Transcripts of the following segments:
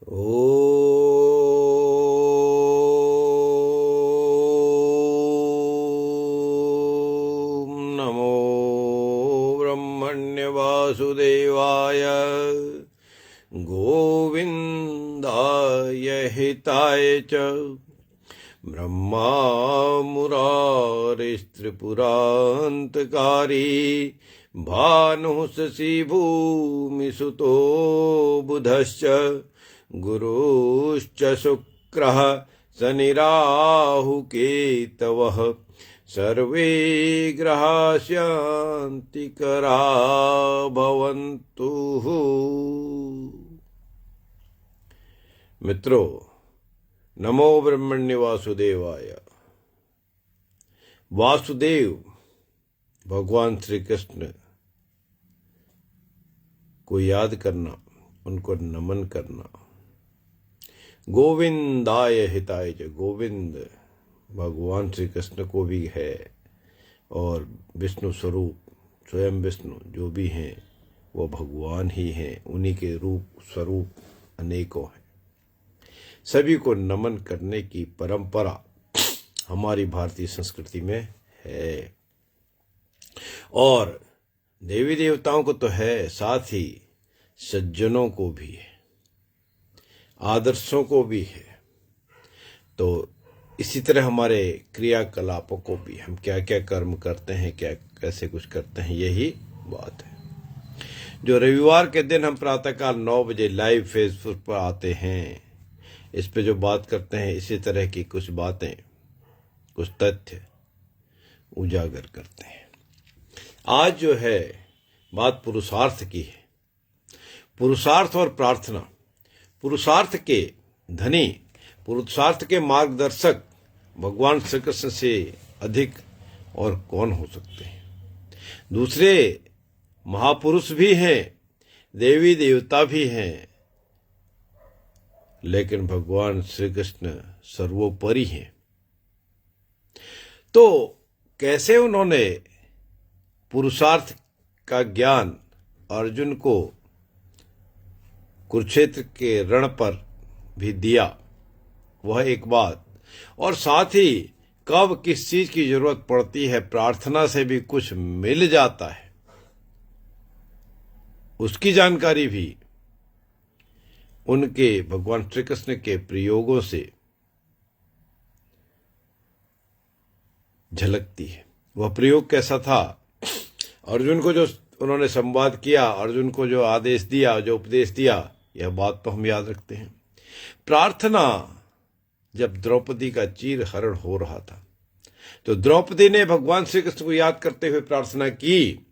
ॐ नमो ब्रह्मण्य वासुदेवाय गोविन्दाय हिताय च ब्रह्मा मुरारिस्त्रिपुरान्तकारी भानुः शशि भूमिसुतो बुधश्च गुरुश्च शुक्रः शनिराहुकेतवः सर्वे ग्रहा शान्तिकरा भवन्तु। मित्रों, नमो ब्रह्मण्य वासुदेवाय। वासुदेव भगवान श्री कृष्ण को याद करना, उनको नमन करना। गोविंदाय हिताय च, गोविंद भगवान श्री कृष्ण को भी है और विष्णु स्वरूप स्वयं विष्णु जो भी हैं वो भगवान ही हैं, उन्हीं के रूप स्वरूप अनेकों हैं। सभी को नमन करने की परंपरा हमारी भारतीय संस्कृति में है और देवी देवताओं को तो है, साथ ही सज्जनों को भी है, आदर्शों को भी है। तो इसी तरह हमारे क्रियाकलापों को भी, हम क्या क्या कर्म करते हैं, क्या कैसे कुछ करते हैं, यही बात है। जो रविवार के दिन हम प्रातःकाल 9 बजे लाइव फेसबुक पर आते हैं, इस पे जो बात करते हैं, इसी तरह की कुछ बातें, कुछ तथ्य उजागर करते हैं। आज जो है बात पुरुषार्थ की है। पुरुषार्थ और प्रार्थना। पुरुषार्थ के धनी, पुरुषार्थ के मार्गदर्शक भगवान श्री कृष्ण से अधिक और कौन हो सकते हैं। दूसरे महापुरुष भी हैं, देवी देवता भी हैं, लेकिन भगवान श्री कृष्ण सर्वोपरि हैं। तो कैसे उन्होंने पुरुषार्थ का ज्ञान अर्जुन को कुरुक्षेत्र के रण पर भी दिया, वह एक बात, और साथ ही कब किस चीज की जरूरत पड़ती है, प्रार्थना से भी कुछ मिल जाता है, उसकी जानकारी भी उनके भगवान श्री कृष्ण के प्रयोगों से झलकती है। वह प्रयोग कैसा था? अर्जुन को जो उन्होंने संवाद किया, अर्जुन को जो आदेश दिया, जो उपदेश दिया, यह बात तो हम याद रखते हैं। प्रार्थना, जब द्रौपदी का चीर हरण हो रहा था तो द्रौपदी ने भगवान श्री कृष्ण को याद करते हुए प्रार्थना की,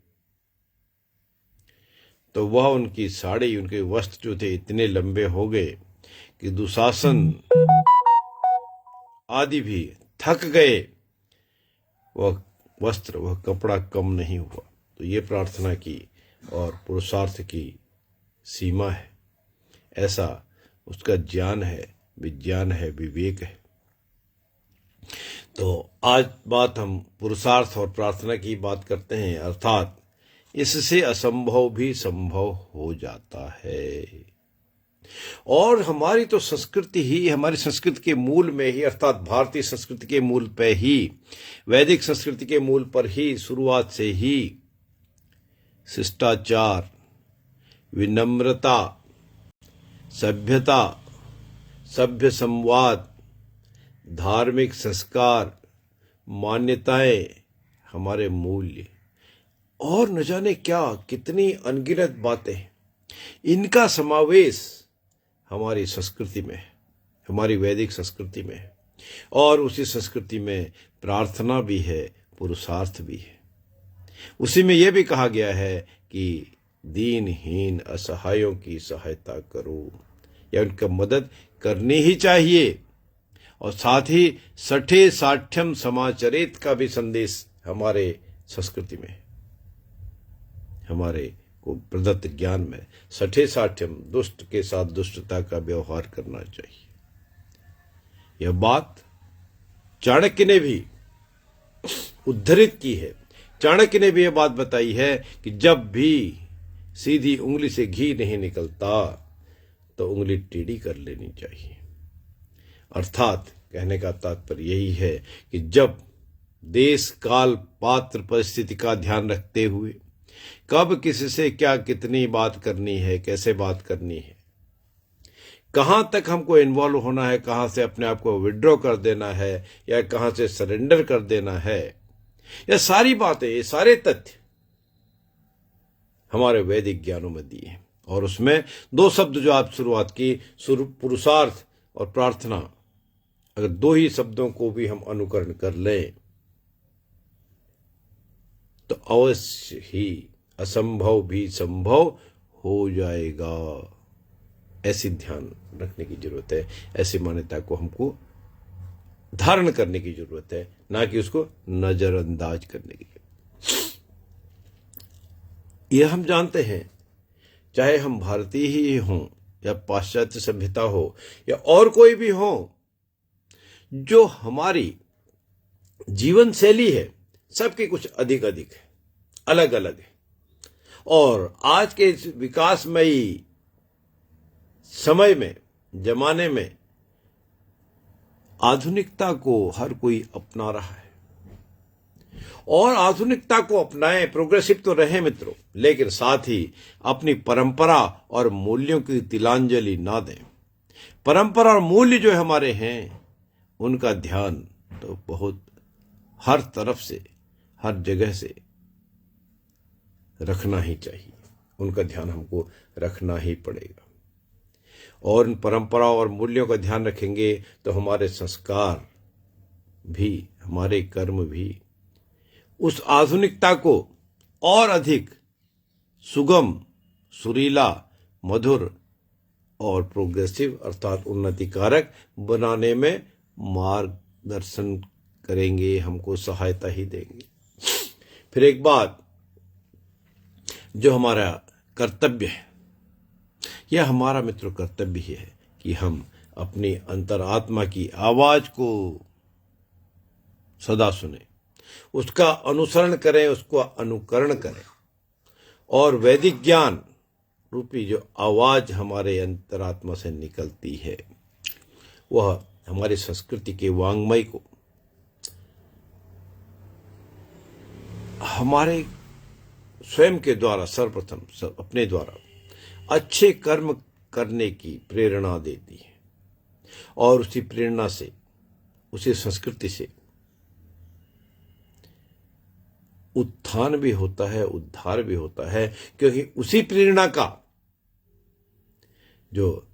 तो वह उनकी साड़ी, उनके वस्त्र जो थे इतने लंबे हो गए कि दुशासन आदि भी थक गए, वह वस्त्र, वह कपड़ा कम नहीं हुआ। तो ये प्रार्थना की और पुरुषार्थ की सीमा है, ऐसा उसका ज्ञान है, विज्ञान है, विवेक है। तो आज बात हम पुरुषार्थ और प्रार्थना की बात करते हैं, अर्थात इससे असंभव भी संभव हो जाता है। और हमारी तो संस्कृति ही, हमारी संस्कृति के मूल में ही, अर्थात भारतीय संस्कृति के मूल पे ही, वैदिक संस्कृति के मूल पर ही, शुरुआत से ही शिष्टाचार, विनम्रता, सभ्यता, सभ्य संवाद, धार्मिक संस्कार, मान्यताएं, हमारे मूल्य और न जाने क्या कितनी अनगिनत बातें, इनका समावेश हमारी संस्कृति में, हमारी वैदिक संस्कृति में है। और उसी संस्कृति में प्रार्थना भी है, पुरुषार्थ भी है। उसी में यह भी कहा गया है कि दीनहीन असहायों की सहायता करो, या उनका मदद करनी ही चाहिए। और साथ ही सठे साठ्यम समाचरित का भी संदेश हमारे संस्कृति में, हमारे को प्रदत्त ज्ञान में, सठे साठ्यम, दुष्ट के साथ दुष्टता का व्यवहार करना चाहिए। यह बात चाणक्य ने भी उद्धृत की है। चाणक्य ने भी यह बात बताई है कि जब भी सीधी उंगली से घी नहीं निकलता तो उंगली टेढ़ी कर लेनी चाहिए। अर्थात कहने का तात्पर्य यही है कि जब देश काल पात्र परिस्थिति का ध्यान रखते हुए कब किसी से क्या कितनी बात करनी है, कैसे बात करनी है, कहां तक हमको इन्वॉल्व होना है, कहां से अपने आप को विड्रॉ कर देना है या कहां से सरेंडर कर देना है, यह सारी बातें, ये सारे तथ्य हमारे वैदिक ज्ञानों में दिए हैं। और उसमें दो शब्द जो आप शुरुआत की, पुरुषार्थ और प्रार्थना, अगर दो ही शब्दों को भी हम अनुकरण कर लें तो अवश्य ही असंभव भी संभव हो जाएगा। ऐसी ध्यान रखने की जरूरत है, ऐसी मान्यता को हमको धारण करने की जरूरत है, ना कि उसको नजरअंदाज करने की। यह हम जानते हैं, चाहे हम भारतीय ही हों या पाश्चात्य सभ्यता हो या और कोई भी हो, जो हमारी जीवन शैली है सबकी कुछ अधिक है, अलग अलग है। और आज के इस विकासमयी समय में, जमाने में आधुनिकता को हर कोई अपना रहा है। और आधुनिकता को अपनाएं, प्रोग्रेसिव तो रहे मित्रों, लेकिन साथ ही अपनी परंपरा और मूल्यों की तिलांजलि ना दें। परंपरा और मूल्य जो हमारे हैं उनका ध्यान तो बहुत हर तरफ से, हर जगह से रखना ही चाहिए, उनका ध्यान हमको रखना ही पड़ेगा। और इन परंपरा और मूल्यों का ध्यान रखेंगे तो हमारे संस्कार भी, हमारे कर्म भी उस आधुनिकता को और अधिक सुगम, सुरीला, मधुर और प्रोग्रेसिव अर्थात उन्नतिकारक बनाने में मार्गदर्शन करेंगे, हमको सहायता ही देंगे। फिर एक बात, जो हमारा कर्तव्य है, यह हमारा मित्र कर्तव्य ही है कि हम अपनी अंतरात्मा की आवाज को सदा सुने, उसका अनुसरण करें, उसको अनुकरण करें। और वैदिक ज्ञान रूपी जो आवाज हमारे अंतरात्मा से निकलती है, वह हमारी संस्कृति के वांग्मय को हमारे स्वयं के द्वारा, सर्वप्रथम अपने द्वारा अच्छे कर्म करने की प्रेरणा देती है। और उसी प्रेरणा से, उसी संस्कृति से उत्थान भी होता है, उद्धार भी होता है, क्योंकि उसी प्रेरणा का जो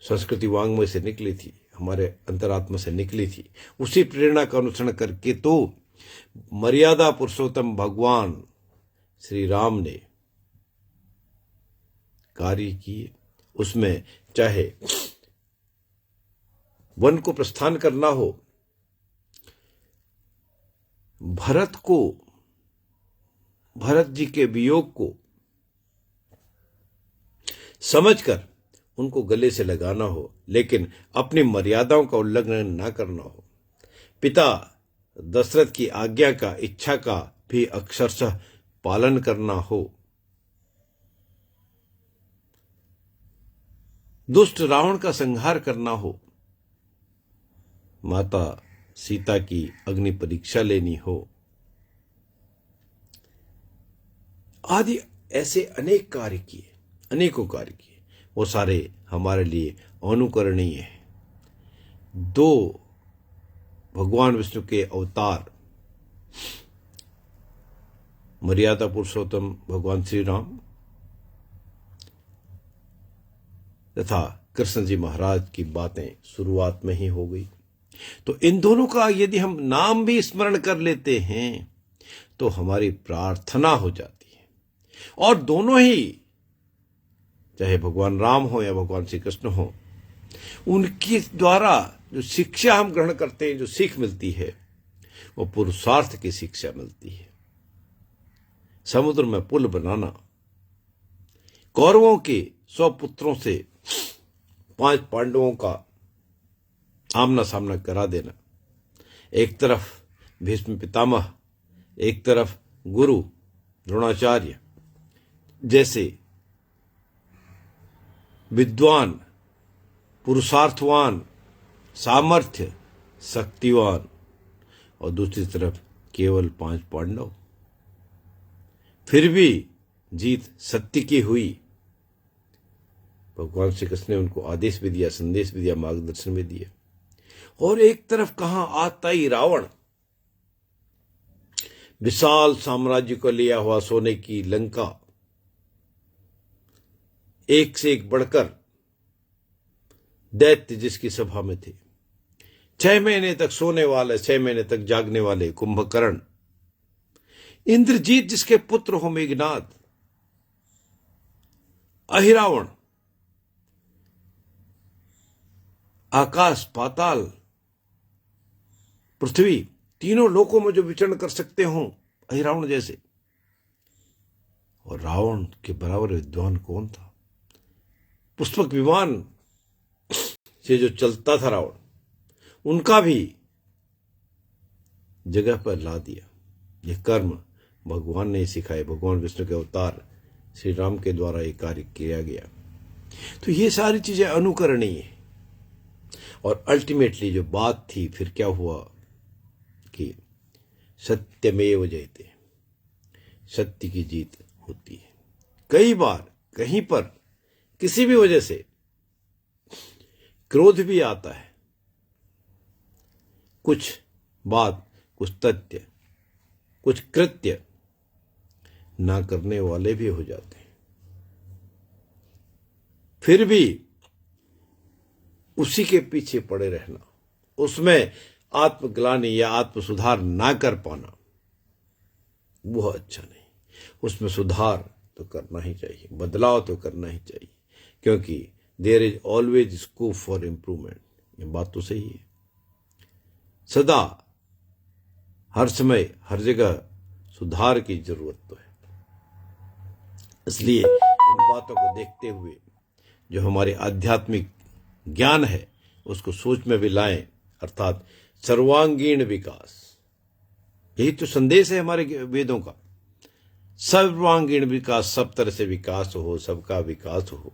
संस्कृति वांग्मय से निकली थी, हमारे अंतरात्मा से निकली थी, उसी प्रेरणा का अनुसरण करके तो मर्यादा पुरुषोत्तम भगवान श्री राम ने कार्य किए। उसमें चाहे वन को प्रस्थान करना हो, भरत जी के वियोग को समझकर उनको गले से लगाना हो, लेकिन अपनी मर्यादाओं का उल्लंघन ना करना हो, पिता दशरथ की आज्ञा का, इच्छा का भी अक्षरशः पालन करना हो, दुष्ट रावण का संहार करना हो, माता सीता की अग्नि परीक्षा लेनी हो, आदि ऐसे अनेक कार्य किए, अनेकों कार्य किए, वो सारे हमारे लिए अनुकरणीय हैं। दो भगवान विष्णु के अवतार, मर्यादा पुरुषोत्तम भगवान श्री राम तथा कृष्ण जी महाराज की बातें शुरुआत में ही हो गई। तो इन दोनों का यदि हम नाम भी स्मरण कर लेते हैं तो हमारी प्रार्थना हो जाती है। और दोनों ही, चाहे भगवान राम हो या भगवान श्री कृष्ण हो, उनके द्वारा जो शिक्षा हम ग्रहण करते हैं, जो सीख मिलती है, वो पुरुषार्थ की शिक्षा मिलती है। समुद्र में पुल बनाना, कौरवों के 100 पुत्रों से 5 पांडवों का आमना सामना करा देना, एक तरफ भीष्म पितामह, एक तरफ गुरु द्रोणाचार्य जैसे विद्वान, पुरुषार्थवान, सामर्थ्य, शक्तिवान, और दूसरी तरफ केवल 5 पांडव। फिर भी जीत सत्य की हुई। भगवान श्री कृष्ण ने उनको आदेश भी दिया, संदेश भी दिया, मार्गदर्शन भी दिया। और एक तरफ कहां आताई रावण, विशाल साम्राज्य को लिया हुआ सोने की लंका, एक से एक बढ़कर दैत्य जिसकी सभा में थे। 6 महीने तक सोने वाले, 6 महीने तक जागने वाले कुंभकर्ण, इंद्रजीत जिसके पुत्र हो मेघनाद, अहिरावण, आकाश, पाताल, पृथ्वी, तीनों लोकों में जो विचरण कर सकते हो अहिरावण जैसे। और रावण के बराबर विद्वान कौन था? पुष्पक विमान से जो चलता था रावण, उनका भी जगह पर ला दिया। यह कर्म भगवान ने सिखाए, भगवान विष्णु के अवतार श्री राम के द्वारा यह कार्य किया गया। तो ये सारी चीजें अनुकरणीय है। और अल्टीमेटली जो बात थी, फिर क्या हुआ कि सत्यमेव जयते, सत्य की जीत होती है। कई बार कहीं पर किसी भी वजह से क्रोध भी आता है, कुछ बात, कुछ तथ्य, कुछ कृत्य ना करने वाले भी हो जाते हैं। फिर भी उसी के पीछे पड़े रहना, उसमें आत्मग्लानि या आत्म सुधार ना कर पाना, वह अच्छा नहीं। उसमें सुधार तो करना ही चाहिए, बदलाव तो करना ही चाहिए, क्योंकि there is always scope for improvement. ये बात तो सही है। सदा, हर समय, हर जगह सुधार की जरूरत तो है। इसलिए इन बातों को देखते हुए जो हमारे आध्यात्मिक ज्ञान है उसको सोच में भी लाएं, अर्थात सर्वांगीण विकास। यही तो संदेश है हमारे वेदों का, सर्वांगीण विकास, सब तरह से विकास हो, सबका विकास हो।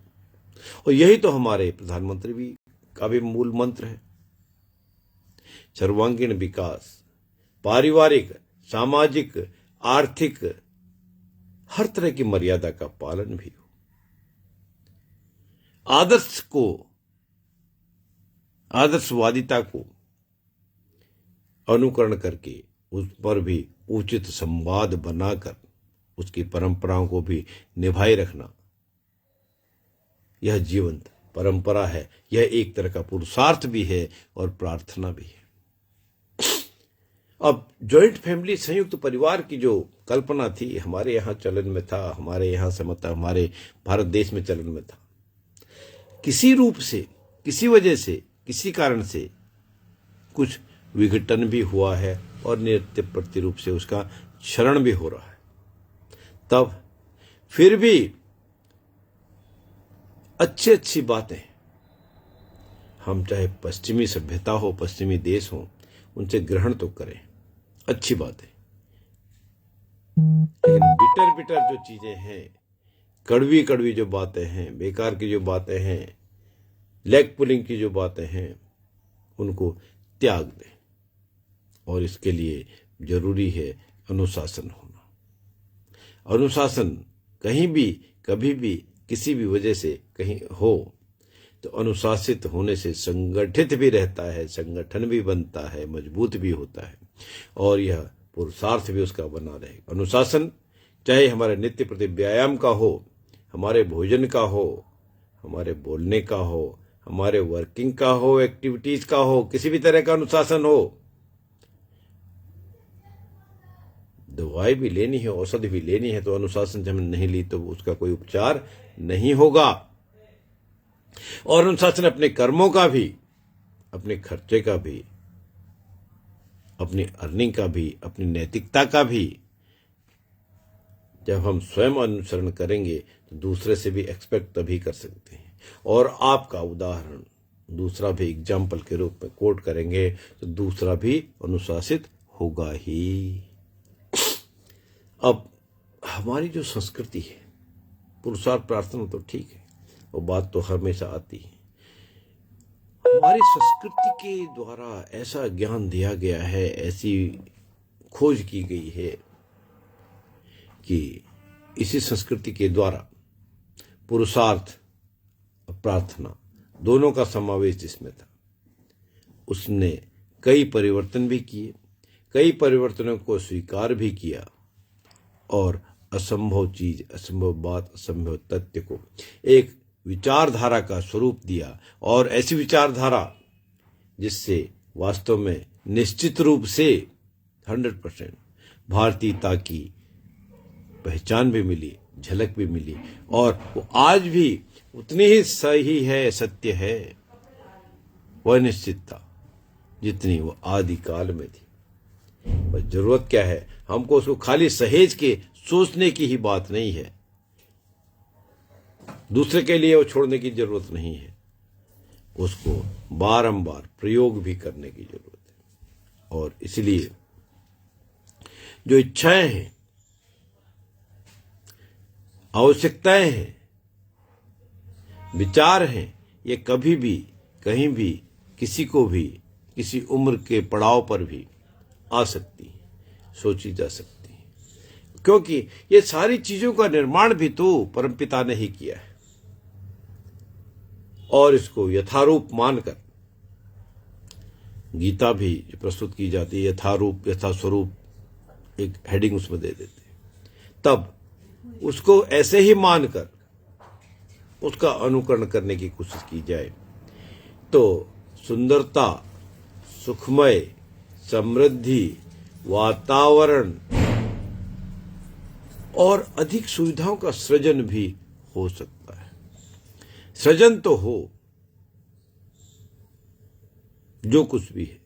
और यही तो हमारे प्रधानमंत्री भी का भी मूल मंत्र है। सर्वांगीण विकास, पारिवारिक, सामाजिक, आर्थिक, हर तरह की मर्यादा का पालन भी हो। आदर्श को, आदर्शवादिता को अनुकरण करके उस पर भी उचित संवाद बनाकर उसकी परंपराओं को भी निभाए रखना, यह जीवंत परंपरा है। यह एक तरह का पुरुषार्थ भी है और प्रार्थना भी है। अब जॉइंट फैमिली, संयुक्त परिवार की जो कल्पना थी, हमारे यहाँ चलन में था, हमारे यहाँ से मतलब हमारे भारत देश में चलन में था। किसी रूप से, किसी वजह से, किसी कारण से कुछ विघटन भी हुआ है और नित्य प्रतिरूप से उसका क्षरण भी हो रहा है। तब फिर भी अच्छी अच्छी बातें हम, चाहे पश्चिमी सभ्यता हो, पश्चिमी देश हो, उनसे ग्रहण तो करें, अच्छी बात है। लेकिन बिटर बिटर जो चीजें हैं, कड़वी कड़वी जो बातें हैं, बेकार की जो बातें हैं, लेग पुलिंग की जो बातें हैं, उनको त्याग दें। और इसके लिए जरूरी है अनुशासन होना। अनुशासन कहीं भी, कभी भी, किसी भी वजह से कहीं हो तो अनुशासित होने से संगठित भी रहता है, संगठन भी बनता है, मजबूत भी होता है, और यह पुरुषार्थ भी उसका बना रहेगा। अनुशासन चाहे हमारे नित्य प्रति व्यायाम का हो, हमारे भोजन का हो, हमारे बोलने का हो, हमारे वर्किंग का हो, एक्टिविटीज का हो, किसी भी तरह का अनुशासन हो। दवाई भी लेनी है, औषधि भी लेनी है, तो अनुशासन से हमने नहीं ली तो उसका कोई उपचार नहीं होगा। और अनुशासन अपने कर्मों का भी, अपने खर्चे का भी, अपनी अर्निंग का भी, अपनी नैतिकता का भी। जब हम स्वयं अनुसरण करेंगे तो दूसरे से भी एक्सपेक्ट तभी कर सकते हैं। और आपका उदाहरण दूसरा भी एग्जाम्पल के रूप में कोट करेंगे तो दूसरा भी अनुशासित होगा ही। अब हमारी जो संस्कृति है, पुरुषार्थ प्रार्थना तो ठीक है, वो बात तो हमेशा आती है। हमारी संस्कृति के द्वारा ऐसा ज्ञान दिया गया है, ऐसी खोज की गई है कि इसी संस्कृति के द्वारा पुरुषार्थ और प्रार्थना दोनों का समावेश जिसमें था, उसने कई परिवर्तन भी किए, कई परिवर्तनों को स्वीकार भी किया और असंभव चीज, असंभव बात, असंभव तथ्य को एक विचारधारा का स्वरूप दिया। और ऐसी विचारधारा जिससे वास्तव में निश्चित रूप से 100% भारतीयता की पहचान भी मिली, झलक भी मिली, और वो आज भी उतनी ही सही है, सत्य है, वह निश्चितता जितनी वो आदि काल में थी। बस जरूरत क्या है, हमको उसको खाली सहेज के सोचने की ही बात नहीं है, दूसरे के लिए वो छोड़ने की जरूरत नहीं है, उसको बारंबार प्रयोग भी करने की जरूरत है। और इसलिए जो इच्छाएं हैं, आवश्यकताएं हैं, विचार हैं, ये कभी भी, कहीं भी, किसी को भी, किसी उम्र के पड़ाव पर भी आ सकती है, सोची जा सकती है, क्योंकि ये सारी चीजों का निर्माण भी तो परमपिता ने ही किया है। और इसको यथारूप मानकर गीता भी जो प्रस्तुत की जाती है, यथारूप, यथास्वरूप, एक हेडिंग उसमें दे देते हैं, तब उसको ऐसे ही मानकर उसका अनुकरण करने की कोशिश की जाए तो सुंदरता, सुखमय, समृद्धि, वातावरण और अधिक सुविधाओं का सृजन भी हो सकता है। सृजन तो हो, जो कुछ भी है,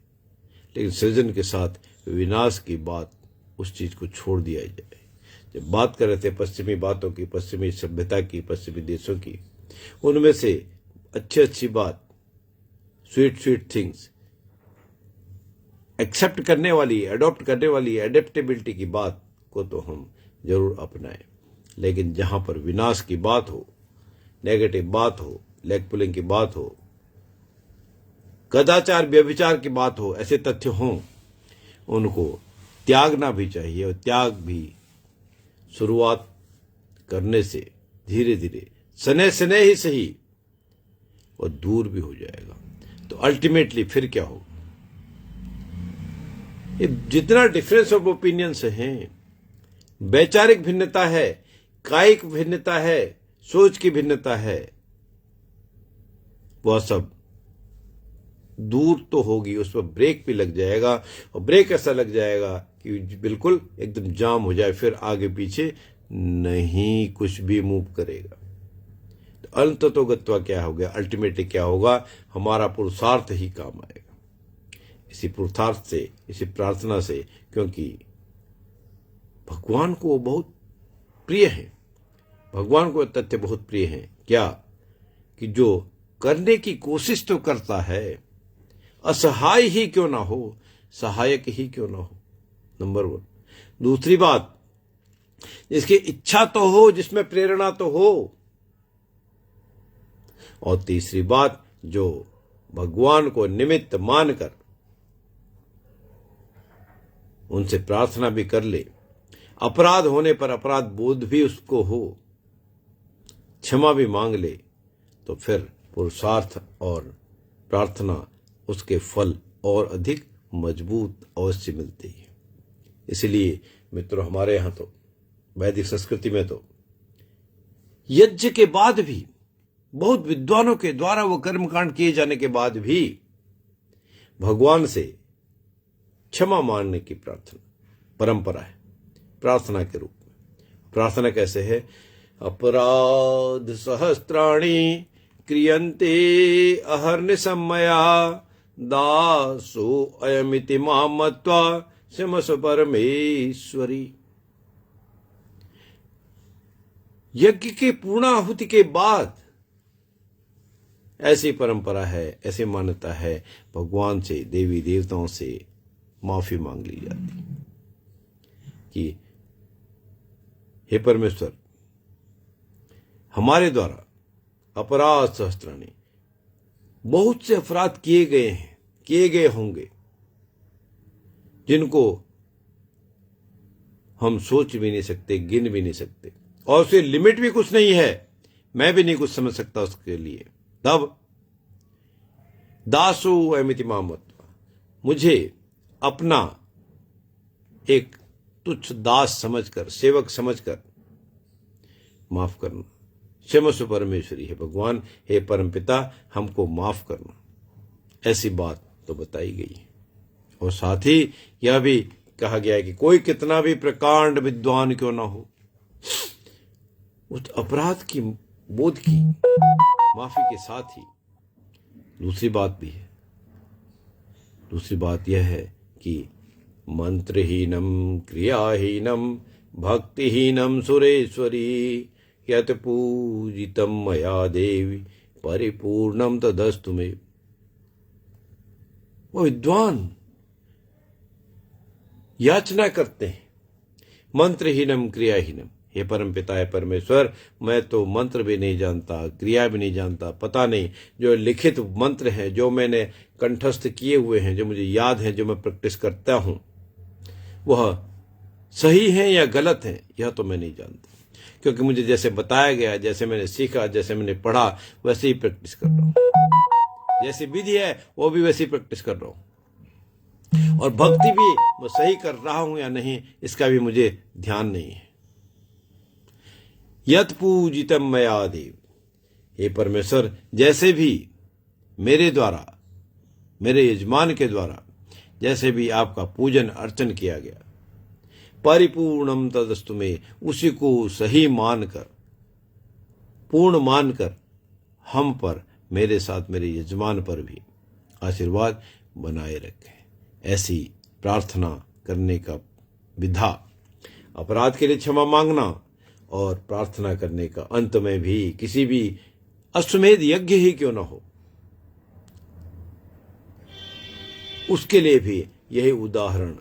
लेकिन सृजन के साथ विनाश की बात, उस चीज को छोड़ दिया जाए। जब बात कर रहे थे पश्चिमी बातों की, पश्चिमी सभ्यता की, पश्चिमी देशों की, उनमें से अच्छी बात, स्वीट थिंग्स, एक्सेप्ट करने वाली, अडॉप्ट करने वाली, एडेप्टेबिलिटी की बात को तो हम जरूर अपनाएं। लेकिन जहां पर विनाश की बात हो, नेगेटिव बात हो, लेग पुलिंग की बात हो, कदाचार व्यभिचार की बात हो, ऐसे तथ्य हों, उनको त्यागना भी चाहिए। और त्याग भी शुरुआत करने से धीरे धीरे, सने ही सही, वो दूर भी हो जाएगा। तो अल्टीमेटली फिर क्या होगा? ये जितना डिफरेंस ऑफ ओपिनियंस हैं, वैचारिक भिन्नता है, कायिक भिन्नता है, सोच की भिन्नता है, वह सब दूर तो होगी, उस पर ब्रेक भी लग जाएगा। और ब्रेक ऐसा लग जाएगा कि बिल्कुल एकदम जाम हो जाए, फिर आगे पीछे नहीं कुछ भी मूव करेगा। तो अंततोगत्वा क्या हो गया, अल्टीमेटली क्या होगा, हमारा पुरुषार्थ ही काम आएगा। इसी पुरुषार्थ से, इसी प्रार्थना से, क्योंकि भगवान को बहुत प्रिय है, भगवान को तथ्य बहुत प्रिय है क्या, कि जो करने की कोशिश तो करता है, असहाय ही क्यों ना हो, सहायक ही क्यों ना हो, नंबर 1। दूसरी बात, जिसकी इच्छा तो हो, जिसमें प्रेरणा तो हो। और तीसरी बात, जो भगवान को निमित्त मानकर उनसे प्रार्थना भी कर ले, अपराध होने पर अपराध बोध भी उसको हो, क्षमा भी मांग ले, तो फिर पुरुषार्थ और प्रार्थना, उसके फल और अधिक मजबूत अवश्य मिलते हैं। इसलिए मित्रों, हमारे यहां तो वैदिक संस्कृति में तो यज्ञ के बाद भी, बहुत विद्वानों के द्वारा वो कर्मकांड किए जाने के बाद भी, भगवान से क्षमा मांगने की प्रार्थना परंपरा है, प्रार्थना के रूप में। प्रार्थना कैसे है? अपराध सहस्त्राणि क्रियन्ते अहर्निशं मया, दासो अयमिति मां मत्वा क्षमस्व परमेश्वरी। यज्ञ की पूर्णाहुति के बाद ऐसी परंपरा है, ऐसी मान्यता है, भगवान से, देवी देवताओं से माफी मांग ली जाती कि हे परमेश्वर, हमारे द्वारा अपराध सहस्त्राणि, बहुत से अपराध किए गए हैं, किए गए होंगे, जिनको हम सोच भी नहीं सकते, गिन भी नहीं सकते, और उससे लिमिट भी कुछ नहीं है, मैं भी नहीं कुछ समझ सकता उसके लिए। तब दासो अमिति मामत्वा, मुझे अपना एक तुच्छ दास समझकर, सेवक समझकर माफ करना। क्षमस्व परमेश्वरी, है भगवान, हे परमपिता, हमको माफ करना। ऐसी बात तो बताई गई है। और साथ ही यह भी कहा गया है कि कोई कितना भी प्रकांड विद्वान क्यों ना हो, उस अपराध की बोध की माफी के साथ ही दूसरी बात भी है। दूसरी बात यह है कि मंत्रहीनम क्रियाहीनम भक्तिहीनम सुरेश्वरी यत पूजितम मया देवी परिपूर्णम तदस्तु मे। वो विद्वान याचना करते हैं मंत्रहीनम क्रियाहीनम, हे परमपिता, हे परमेश्वर, मैं तो मंत्र भी नहीं जानता, क्रिया भी नहीं जानता, पता नहीं जो लिखित मंत्र हैं, जो मैंने कंठस्थ किए हुए हैं, जो मुझे याद है, जो मैं प्रैक्टिस करता हूं, वह सही है या गलत है, यह तो मैं नहीं जानता। क्योंकि मुझे जैसे बताया गया, जैसे मैंने सीखा, जैसे मैंने पढ़ा, वैसे ही प्रैक्टिस कर रहा हूं। जैसी विधि है वो भी वैसी प्रैक्टिस कर रहा हूं। और भक्ति भी मैं सही कर रहा हूं या नहीं, इसका भी मुझे ध्यान नहीं है। यत पूजितम मया देव, हे परमेश्वर, जैसे भी मेरे द्वारा, मेरे यजमान के द्वारा जैसे भी आपका पूजन अर्चन किया गया, परिपूर्णम तदस्तु मे, उसी को सही मानकर, पूर्ण मानकर हम पर, मेरे साथ मेरे यजमान पर भी आशीर्वाद बनाए रखें। ऐसी प्रार्थना करने का विधा, अपराध के लिए क्षमा मांगना और प्रार्थना करने का अंत में भी किसी भी अश्वमेध यज्ञ ही क्यों ना हो, उसके लिए भी यही उदाहरण,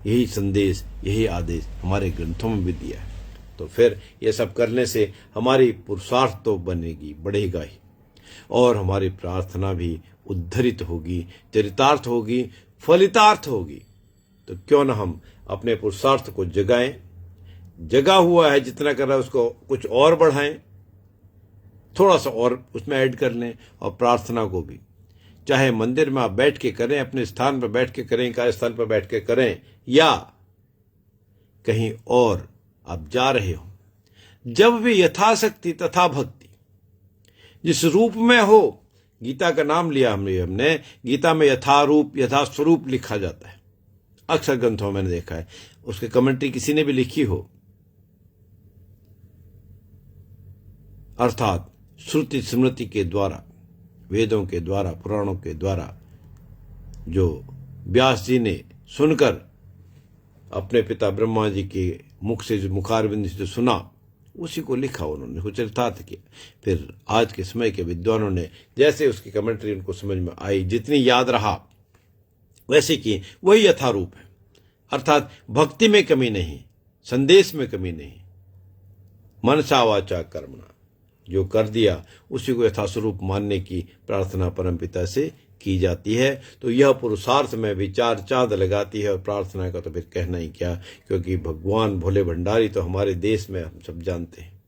यही संदेश, यही आदेश हमारे ग्रंथों में भी दिया है। तो फिर ये सब करने से हमारी पुरुषार्थ तो बनेगी, बढ़ेगा ही, और हमारी प्रार्थना भी उद्धरित होगी, चरितार्थ होगी, फलितार्थ होगी। तो क्यों ना हम अपने पुरुषार्थ को जगाएं, जगा हुआ है जितना कर रहा है उसको कुछ और बढ़ाएं, थोड़ा सा और उसमें ऐड कर लें। और प्रार्थना को भी चाहे मंदिर में आप बैठ के करें, अपने स्थान पर बैठ के करें, कार्य स्थान पर बैठ के करें, या कहीं और आप जा रहे हो, जब भी यथाशक्ति तथा भक्ति जिस रूप में हो, गीता का नाम लिया हमने, गीता में यथारूप यथास्वरूप लिखा जाता है, अक्सर ग्रंथों में मैंने देखा है। उसकी कमेंट्री किसी ने भी लिखी हो, अर्थात श्रुति स्मृति के द्वारा, वेदों के द्वारा, पुराणों के द्वारा जो व्यास जी ने सुनकर अपने पिता ब्रह्मा जी के मुख से, जो मुखारविंद से जो सुना, उसी को लिखा उन्होंने, कुछ चरितार्थ किया। फिर आज के समय के विद्वानों ने जैसे उसकी कमेंट्री उनको समझ में आई, जितनी याद रहा वैसे की, वही यथारूप है। अर्थात भक्ति में कमी नहीं, संदेश में कमी नहीं, मनसा वाचा कर्मणा, जो कर दिया उसी को यथास्वरूप मानने की प्रार्थना परमपिता से की जाती है। तो यह पुरुषार्थ में भी चार चांद लगाती है, और प्रार्थना का तो फिर कहना ही क्या, क्योंकि भगवान भोले भंडारी तो हमारे देश में हम सब जानते हैं।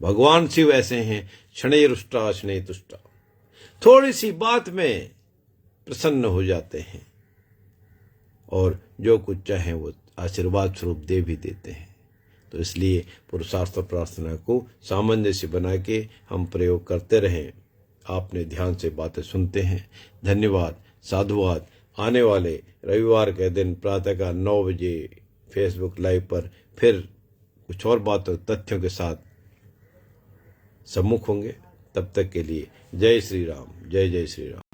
भगवान शिव ऐसे हैं, क्षणे रुष्टा क्षणे तुष्टा, थोड़ी सी बात में प्रसन्न हो जाते हैं, और जो कुछ चाहें वो आशीर्वाद स्वरूप दे भी देते हैं। तो इसलिए पुरुषार्थ और प्रार्थना को सामंजस्य बना के हम प्रयोग करते रहें। आपने ध्यान से बातें सुनते हैं, धन्यवाद, साधुवाद। आने वाले रविवार के दिन प्रातःकाल 9 बजे फेसबुक लाइव पर फिर कुछ और बातों, तथ्यों के साथ सम्मुख होंगे। तब तक के लिए जय श्री राम, जय जय श्री राम।